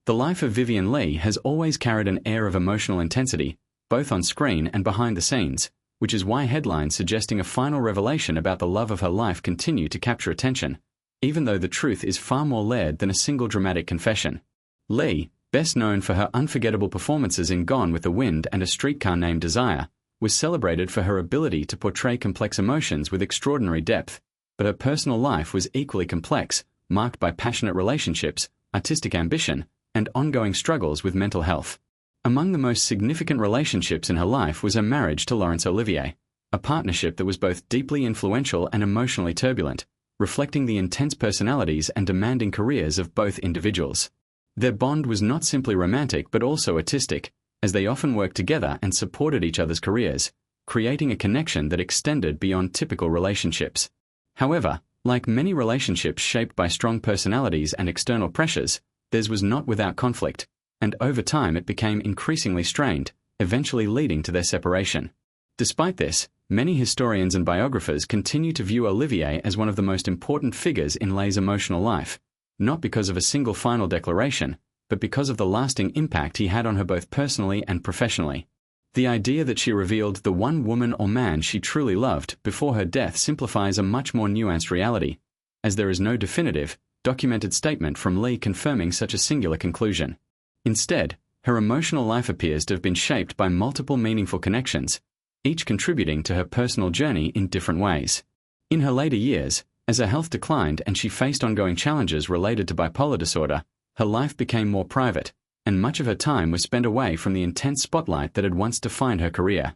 The life of Vivien Leigh has always carried an air of emotional intensity, both on screen and behind the scenes, which is why headlines suggesting a final revelation about the love of her life continue to capture attention, even though the truth is far more layered than a single dramatic confession. Leigh, best known for her unforgettable performances in Gone with the Wind and A Streetcar Named Desire, was celebrated for her ability to portray complex emotions with extraordinary depth, but her personal life was equally complex, marked by passionate relationships, artistic ambition, and ongoing struggles with mental health. Among the most significant relationships in her life was her marriage to Laurence Olivier, a partnership that was both deeply influential and emotionally turbulent, reflecting the intense personalities and demanding careers of both individuals. Their bond was not simply romantic but also artistic, as they often worked together and supported each other's careers, creating a connection that extended beyond typical relationships. However, like many relationships shaped by strong personalities and external pressures, theirs was not without conflict, and over time it became increasingly strained, eventually leading to their separation. Despite this, many historians and biographers continue to view Olivier as one of the most important figures in Leigh's emotional life, not because of a single final declaration, but because of the lasting impact he had on her both personally and professionally. The idea that she revealed the one woman or man she truly loved before her death simplifies a much more nuanced reality, as there is no definitive, documented statement from Leigh confirming such a singular conclusion. Instead, her emotional life appears to have been shaped by multiple meaningful connections, each contributing to her personal journey in different ways. In her later years, as her health declined and she faced ongoing challenges related to bipolar disorder, her life became more private, and much of her time was spent away from the intense spotlight that had once defined her career.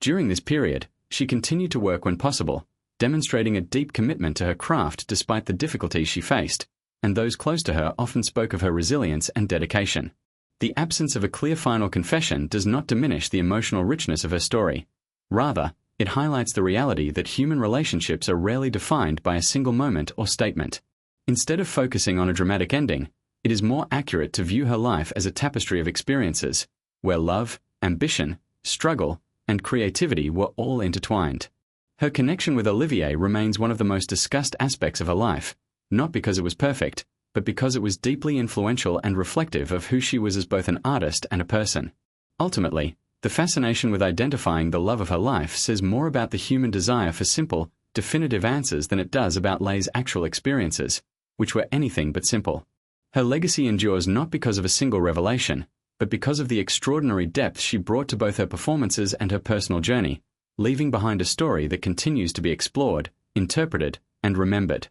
During this period, she continued to work when possible, demonstrating a deep commitment to her craft despite the difficulties she faced, and those close to her often spoke of her resilience and dedication. The absence of a clear final confession does not diminish the emotional richness of her story. Rather, it highlights the reality that human relationships are rarely defined by a single moment or statement. Instead of focusing on a dramatic ending, it is more accurate to view her life as a tapestry of experiences, where love, ambition, struggle, and creativity were all intertwined. Her connection with Olivier remains one of the most discussed aspects of her life, not because it was perfect, but because it was deeply influential and reflective of who she was as both an artist and a person. Ultimately, the fascination with identifying the love of her life says more about the human desire for simple, definitive answers than it does about Leigh's actual experiences, which were anything but simple. Her legacy endures not because of a single revelation, but because of the extraordinary depth she brought to both her performances and her personal journey, leaving behind a story that continues to be explored, interpreted, and remembered.